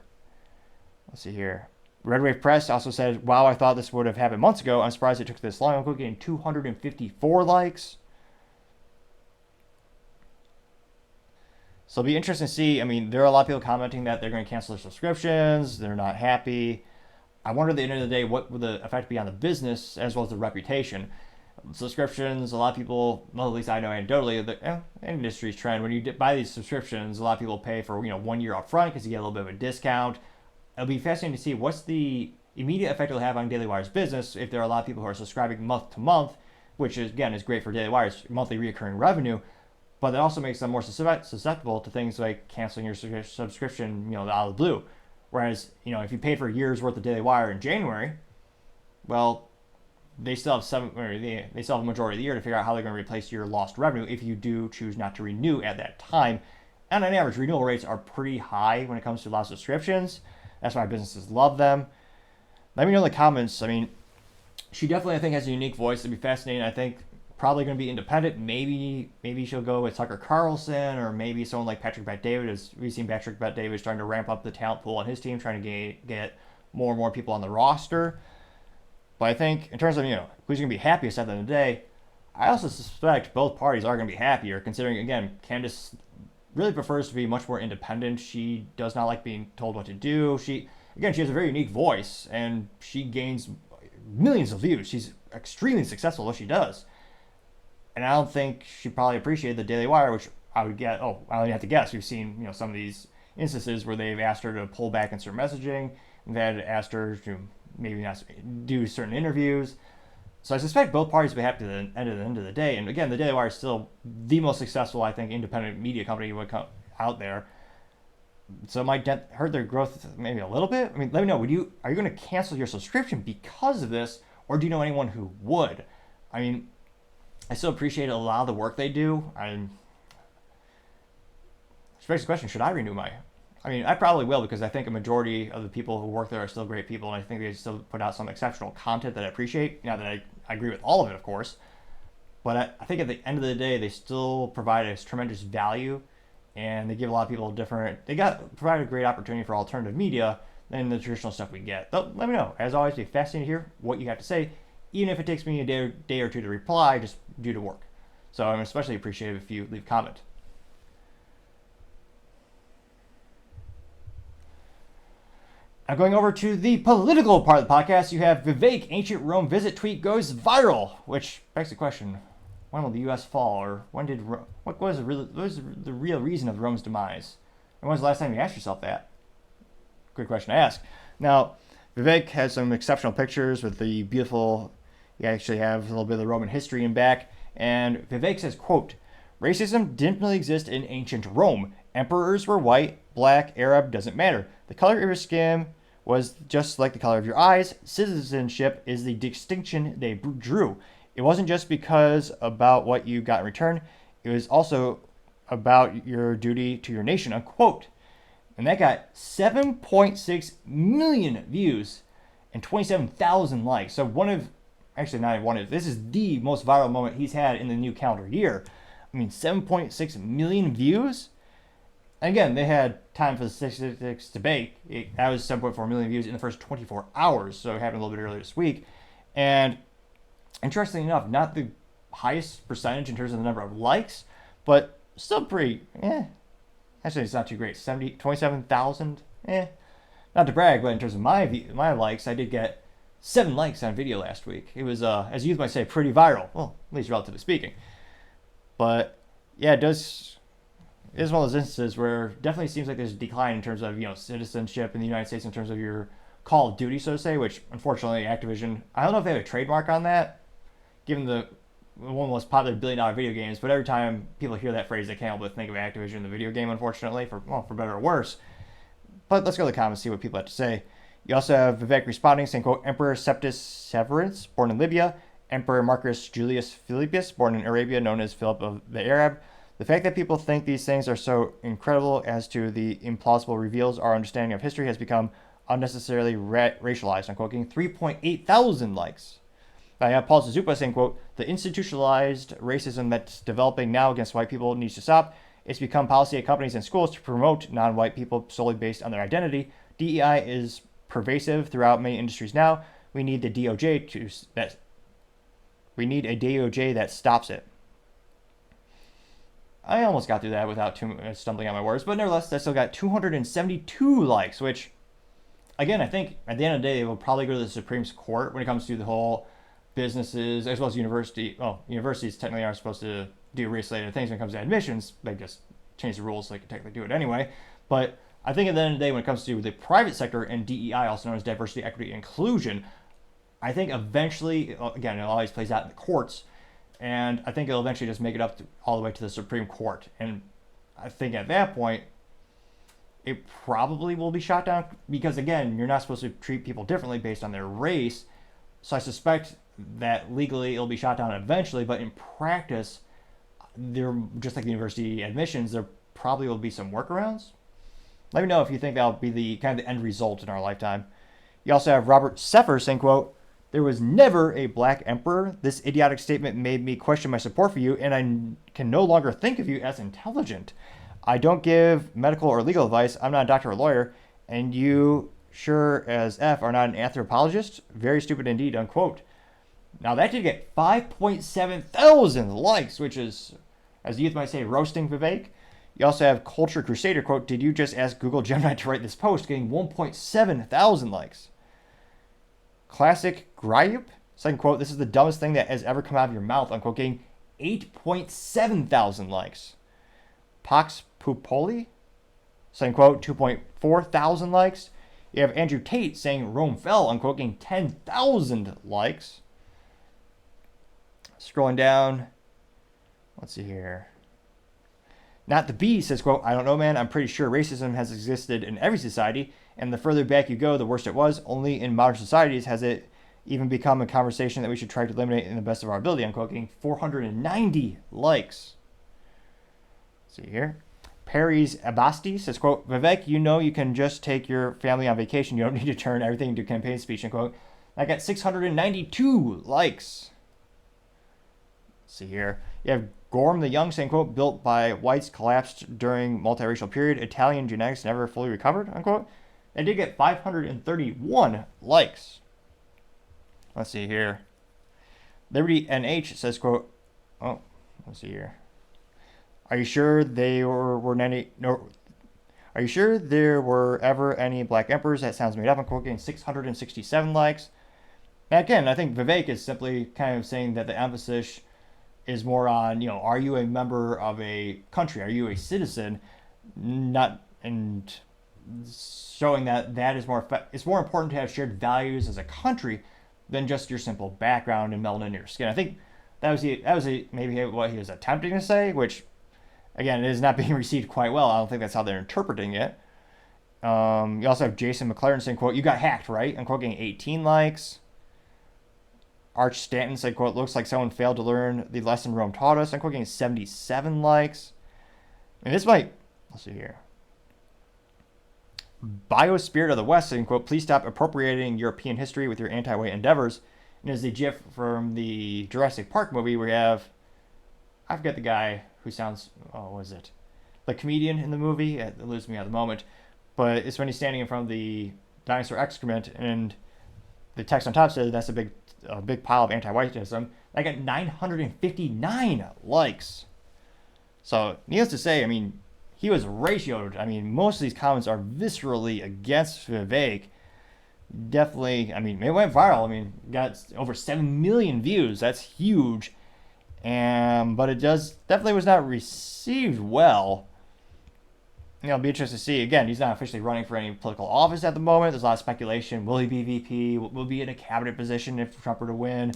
Let's see here. Red Wave Press also said, wow, I thought this would have happened months ago. I'm surprised it took this long. I'm getting 254 likes. So it'll be interesting to see. I mean, there are a lot of people commenting that they're going to cancel their subscriptions. They're not happy. I wonder at the end of the day, what would the effect be on the business as well as the reputation? Subscriptions, a lot of people, well, at least I know anecdotally, the industry's trend. When you buy these subscriptions, a lot of people pay for 1 year up front because you get a little bit of a discount. It'll be fascinating to see what's the immediate effect it'll have on Daily Wire's business if there are a lot of people who are subscribing month to month, which is, again, is great for Daily Wire's monthly recurring revenue, but that also makes them more susceptible to things like canceling your subscription, out of the blue. Whereas, if you paid for a year's worth of Daily Wire in January, well, they still have they still have a majority of the year to figure out how they're going to replace your lost revenue if you do choose not to renew at that time. And on average, renewal rates are pretty high when it comes to a lot of subscriptions. That's why businesses love them. Let me know in the comments. I mean, she definitely, I think, has a unique voice. It'd be fascinating. I think probably going to be independent. Maybe she'll go with Tucker Carlson or maybe someone like Patrick Bet-David. As we've seen, Patrick Bet-David is trying to ramp up the talent pool on his team, trying to get more and more people on the roster. But I think in terms of, who's going to be happiest at the end of the day, I also suspect both parties are going to be happier, considering, again, Candace really prefers to be much more independent. She does not like being told what to do. She has a very unique voice, and she gains millions of views. She's extremely successful at what she does. And I don't think she probably appreciated the Daily Wire, which I would get, I only have to guess. We've seen, some of these instances where they've asked her to pull back in certain messaging, and they've asked her to maybe not do certain interviews. So I suspect both parties will be happy at the end of the day. And again, the Daily Wire is still the most successful, I think, independent media company would come out there. So it might hurt their growth maybe a little bit. I mean, let me know. Are you going to cancel your subscription because of this, or do you know anyone who would? I mean, I still appreciate a lot of the work they do. Which begs the question: should I renew my? I mean, I probably will, because I think a majority of the people who work there are still great people, and I think they still put out some exceptional content that I appreciate. Not that I agree with all of it, of course, but I think at the end of the day, they still provide a tremendous value, and they give a lot of people provide a great opportunity for alternative media than the traditional stuff we get. So let me know. As always, it'd be fascinating to hear what you have to say, even if it takes me a day or two to reply, just due to work. So I'm especially appreciative if you leave a comment. Now going over to the political part of the podcast, you have Vivek Ancient Rome visit tweet goes viral, which begs the question: when will the U.S. fall, or what was the real reason of Rome's demise? And when was the last time you asked yourself that? Good question to ask. Now, Vivek has some exceptional pictures with the beautiful. You actually have a little bit of the Roman history in back, and Vivek says, quote, racism didn't really exist in ancient Rome. Emperors were white, black, Arab, doesn't matter. The color of your skin was just like the color of your eyes. Citizenship is the distinction they drew. It wasn't just because about what you got in return. It was also about your duty to your nation, unquote. And that got 7.6 million views and 27,000 likes. So this is the most viral moment he's had in the new calendar year. I mean, 7.6 million views. And again, they had time for the statistics to bake. That was 7.4 million views in the first 24 hours. So it happened a little bit earlier this week. And interestingly enough, not the highest percentage in terms of the number of likes, but still pretty, Actually, it's not too great. 27,000, Not to brag, but in terms of my likes, I did get 7 likes on a video last week. It was, as youth might say, pretty viral. Well, at least relatively speaking. But yeah, it is one of those instances where it definitely seems like there's a decline in terms of, citizenship in the United States in terms of your Call of Duty, so to say, which unfortunately Activision, I don't know if they have a trademark on that, given one of the most popular billion-dollar video games, but every time people hear that phrase, they can't help but think of Activision, the video game, unfortunately, for better or worse. But let's go to the comments, see what people have to say. You also have Vivek responding, saying, quote, Emperor Septus Severus, born in Libya, Emperor Marcus Julius Philippus, born in Arabia, known as Philip of the Arab. The fact that people think these things are so incredible as to the implausible reveals our understanding of history has become unnecessarily racialized. I'm quoting 3.8 thousand likes. I have Paul Suzupa saying, quote, the institutionalized racism that's developing now against white people needs to stop. It's become policy at companies and schools to promote non-white people solely based on their identity. DEI is pervasive throughout many industries now. We need a DOJ that stops it. I almost got through that without stumbling on my words, but nevertheless, I still got 272 likes, which, again, I think at the end of the day, they will probably go to the Supreme Court when it comes to the whole businesses, as well as universities technically aren't supposed to do race-related things when it comes to admissions. They just change the rules so they can technically do it anyway. But I think at the end of the day, when it comes to the private sector and DEI, also known as diversity, equity, and inclusion, I think eventually, again, it always plays out in the courts, and I think it'll eventually just make it up all the way to the Supreme Court. And I think at that point, it probably will be shot down because, again, you're not supposed to treat people differently based on their race. So I suspect that legally it'll be shot down eventually, but in practice, just like the university admissions, there probably will be some workarounds. Let me know if you think that'll be the kind of the end result in our lifetime. You also have Robert Seffer saying, quote, there was never a black emperor. This idiotic statement made me question my support for you, and I can no longer think of you as intelligent. I don't give medical or legal advice. I'm not a doctor or lawyer, and you sure as F are not an anthropologist. Very stupid indeed, unquote. Now that did get 5.7 thousand likes, which is, as the youth might say, roasting Vivek. You also have Culture Crusader, quote, did you just ask Google Gemini to write this post, getting 1.7 thousand likes. Classic Gryup, second quote, this is the dumbest thing that has ever come out of your mouth, unquote, getting 8.7 thousand likes. Pax Pupoli, second quote, 2.4 thousand likes. You have Andrew Tate saying Rome fell, unquote, getting 10,000 likes. Scrolling down, let's see here. Not the Bee says, quote, I don't know, man. I'm pretty sure racism has existed in every society, and the further back you go, the worse it was. Only in modern societies has it even become a conversation that we should try to eliminate in the best of our ability. I'm quoting 490 likes. Let's see here. Perry's Abasti says, quote, Vivek, you can just take your family on vacation. You don't need to turn everything into campaign speech, unquote. I got 692 likes. Let's see here. You have Gorm the Young saying, quote, built by whites collapsed during multiracial period. Italian genetics never fully recovered, unquote. They did get 531 likes. Let's see here. Liberty NH says, quote, let's see here. Are you sure Are you sure there were ever any black emperors? That sounds made up. I'm quoting 667 likes. And again, I think Vivek is simply kind of saying that the emphasis is more on, are you a member of a country? Are you a citizen? And showing that is it's more important to have shared values as a country than just your simple background and melanin in your skin. I think that was maybe what he was attempting to say, which, again, it is not being received quite well. I don't think that's how they're interpreting it. You also have Jason McLaren saying, quote, you got hacked, right? I'm quoting 18 likes. Arch Stanton said, quote, looks like someone failed to learn the lesson Rome taught us. I'm quoting 77 likes. And this might, let's see here. biospirit of the West, saying, quote, please stop appropriating European history with your anti-white endeavors. And there's the gif from the Jurassic Park movie where you have, I forget the guy who sounds, what is it? The comedian in the movie, it eludes me at the moment, but it's when he's standing in front of the dinosaur excrement and the text on top says that's a big pile of anti-whiteism. I got 959 likes. So, needless to say, I mean, he was ratioed. I mean, most of these comments are viscerally against Vivek. Definitely, I mean, it went viral. I mean, got over 7 million views. That's huge. But it definitely was not received well. It'll be interesting to see. Again, he's not officially running for any political office at the moment. There's a lot of speculation. Will he be VP? Will he be in a cabinet position if Trump were to win?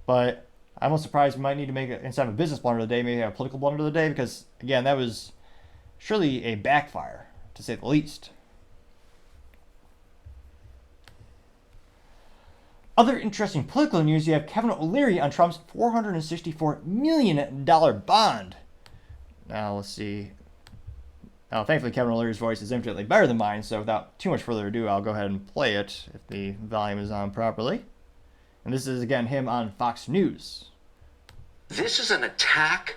But I'm almost surprised we might need to make, instead of a business blunder of the day, maybe a political blunder of the day, because, again, that was surely a backfire, to say the least. Other interesting political news, you have Kevin O'Leary on Trump's $464 million bond. Now, let's see. Now, thankfully, Kevin O'Leary's voice is infinitely better than mine, so without too much further ado, I'll go ahead and play it if the volume is on properly. And this is, again, him on Fox News. This is an attack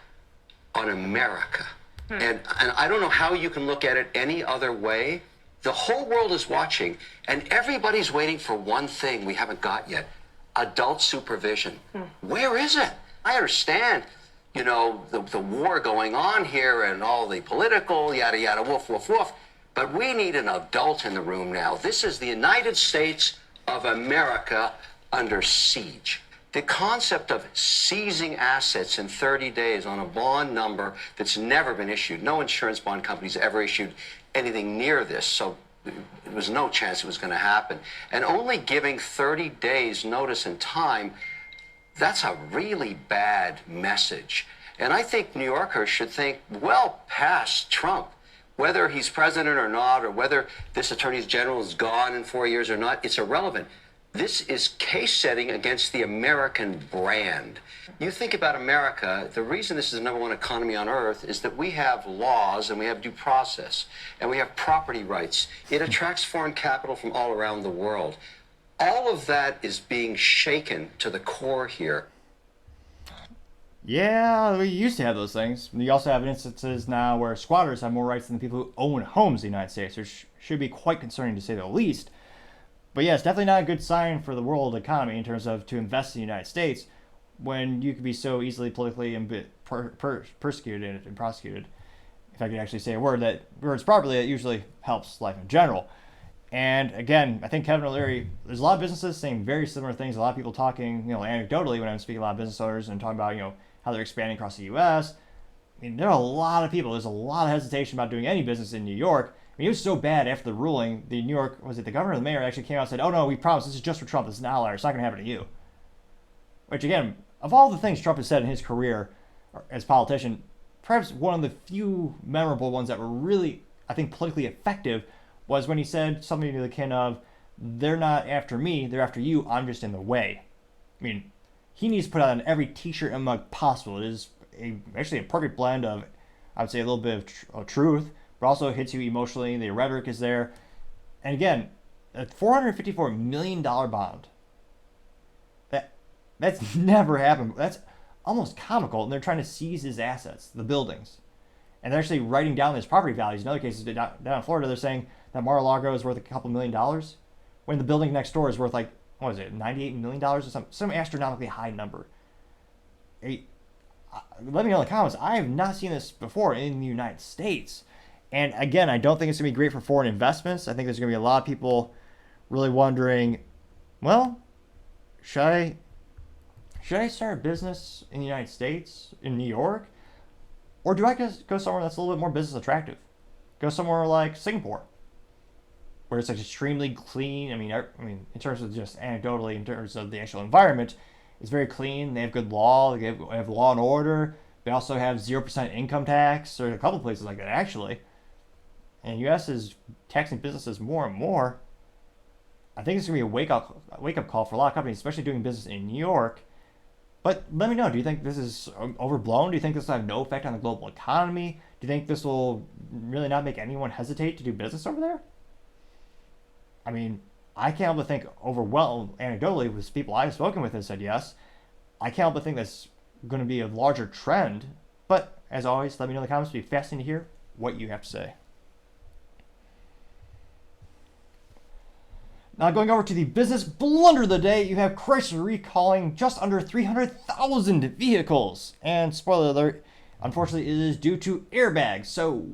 on America. And I don't know how you can look at it any other way. The whole world is watching, and everybody's waiting for one thing we haven't got yet: adult supervision. Where is it? I understand, you know, the war going on here and all the political yada yada woof woof woof, but we need an adult in the room now. This is the United States of America under siege. The concept of seizing assets in 30 days on a bond number that's never been issued. No insurance bond company's ever issued anything near this, so there was no chance it was going to happen. And only giving 30 days notice and time, that's a really bad message. And I think New Yorkers should think well past Trump. Whether he's president or not, or whether this attorney general is gone in 4 years or not, it's irrelevant. This is case setting against the American brand. You think about America, the reason this is the number one economy on earth is that we have laws and we have due process and we have property rights. It attracts foreign capital from all around the world. All of that is being shaken to the core here. Yeah, we used to have those things. You also have instances now where squatters have more rights than the people who own homes in the United States, which should be quite concerning to say the least. But yeah, it's definitely not a good sign for the world economy in terms of to invest in the United States when you could be so easily politically persecuted and prosecuted. If I could actually say a word that words properly, it usually helps life in general. And again, I think Kevin O'Leary, there's a lot of businesses saying very similar things. A lot of people talking, anecdotally when I'm speaking to a lot of business owners and talking about, how they're expanding across the U.S. I mean, there are a lot of people. There's a lot of hesitation about doing any business in New York. I mean, it was so bad after the ruling, the New York, was it the governor or the mayor actually came out and said, oh no, we promise this is just for Trump, this is an outlier, it's not going to happen to you. Which again, of all the things Trump has said in his career as a politician, perhaps one of the few memorable ones that were really, I think, politically effective was when he said something to the kin of, they're not after me, they're after you, I'm just in the way. I mean, he needs to put on every t-shirt and mug possible. It is actually a perfect blend of, I would say, a little bit of truth, but also hits you emotionally. The rhetoric is there. And again, a $454 million bond. That's never happened. That's almost comical. And they're trying to seize his assets, the buildings. And they're actually writing down his property values. In other cases, down in Florida, they're saying that Mar-a-Lago is worth a couple $1 million, when the building next door is worth like, what is it, $98 million or some astronomically high number. Let me know in the comments. I have not seen this before in the United States. And again, I don't think it's going to be great for foreign investments. I think there's going to be a lot of people really wondering, well, should I start a business in the United States, in New York? Or do I just go somewhere that's a little bit more business attractive? Go somewhere like Singapore, where it's like extremely clean. I mean, in terms of just anecdotally, in terms of the actual environment, it's very clean. They have good law. They have law and order. They also have 0% income tax. There's a couple places like that, actually. And U.S. is taxing businesses more and more. I think it's going to be a wake-up call for a lot of companies, especially doing business in New York. But let me know, do you think this is overblown? Do you think this will have no effect on the global economy? Do you think this will really not make anyone hesitate to do business over there? I mean, I can't help but think overwhelmed anecdotally with people I've spoken with that said yes. I can't help but think that's going to be a larger trend. But as always, let me know in the comments. It'll be fascinating to hear what you have to say. Now going over to the business blunder of the day, you have Chrysler recalling just under 300,000 vehicles. And spoiler alert, unfortunately it is due to airbags. So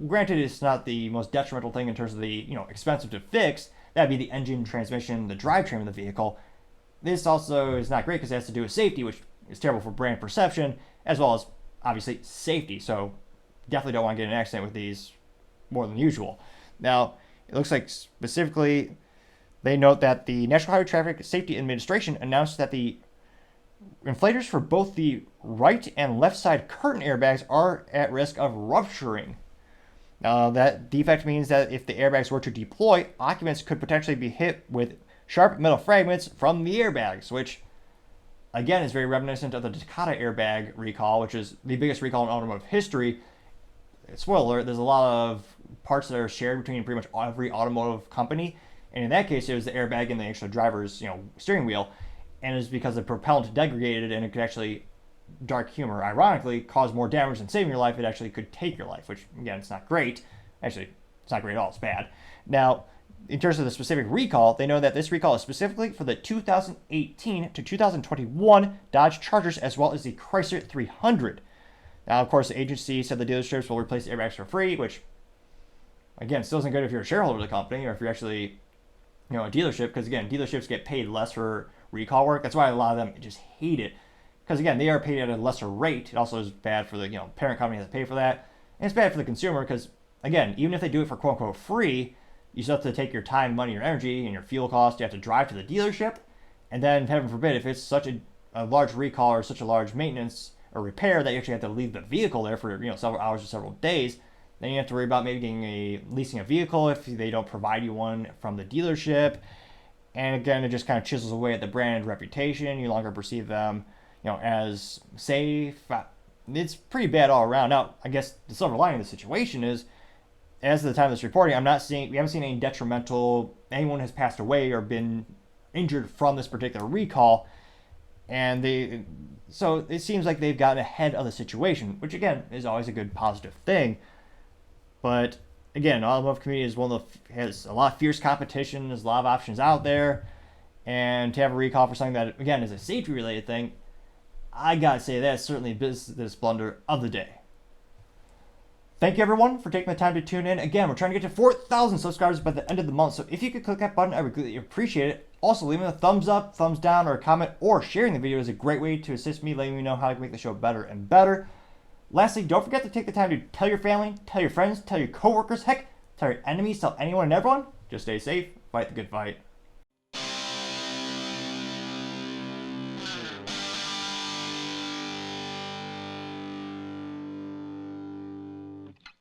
granted, it's not the most detrimental thing in terms of the expensive to fix. That'd be the engine, transmission, the drivetrain of the vehicle. This also is not great because it has to do with safety, which is terrible for brand perception, as well as obviously safety. So definitely don't want to get in an accident with these more than usual. Now it looks like specifically they note that the National Highway Traffic Safety Administration announced that the inflators for both the right and left side curtain airbags are at risk of rupturing. That defect means that if the airbags were to deploy, occupants could potentially be hit with sharp metal fragments from the airbags, which again is very reminiscent of the Takata airbag recall, which is the biggest recall in automotive history. Spoiler alert, there's a lot of parts that are shared between pretty much every automotive company. And in that case, it was the airbag in the actual driver's, steering wheel. And it was because the propellant degraded and it could actually, dark humor, ironically, cause more damage than saving your life. It actually could take your life, which, again, it's not great. Actually, it's not great at all. It's bad. Now, in terms of the specific recall, they know that this recall is specifically for the 2018 to 2021 Dodge Chargers as well as the Chrysler 300. Now, of course, the agency said the dealerships will replace the airbags for free, which, again, still isn't good if you're a shareholder of the company or if you're actually a dealership, because again, dealerships get paid less for recall work. That's why a lot of them just hate it, because again, they are paid at a lesser rate. It also is bad for the parent company has to pay for that, and it's bad for the consumer because again, even if they do it for quote unquote free, you still have to take your time, money, your energy, and your fuel cost. You have to drive to the dealership, and then heaven forbid, if it's such a large recall or such a large maintenance or repair that you actually have to leave the vehicle there for several hours or several days. Then you have to worry about maybe leasing a vehicle if they don't provide you one from the dealership. And again, it just kind of chisels away at the brand reputation. You no longer perceive them, as safe. It's pretty bad all around. Now, I guess the silver lining of the situation is, as of the time of this reporting, we haven't seen any detrimental, anyone has passed away or been injured from this particular recall. And so it seems like they've gotten ahead of the situation, which again is always a good positive thing. But again, automotive community is has a lot of fierce competition. There's a lot of options out there, and to have a recall for something that again is a safety related thing, I gotta say that's certainly business blunder of the day. Thank you everyone for taking the time to tune in. Again, we're trying to get to 4,000 subscribers by the end of the month, so if you could click that button, I would greatly appreciate it. Also, leaving a thumbs up, thumbs down, or a comment, or sharing the video is a great way to assist me, letting me know how to make the show better and better. Lastly, don't forget to take the time to tell your family, tell your friends, tell your coworkers, heck, tell your enemies, tell anyone and everyone. Just stay safe, fight the good fight.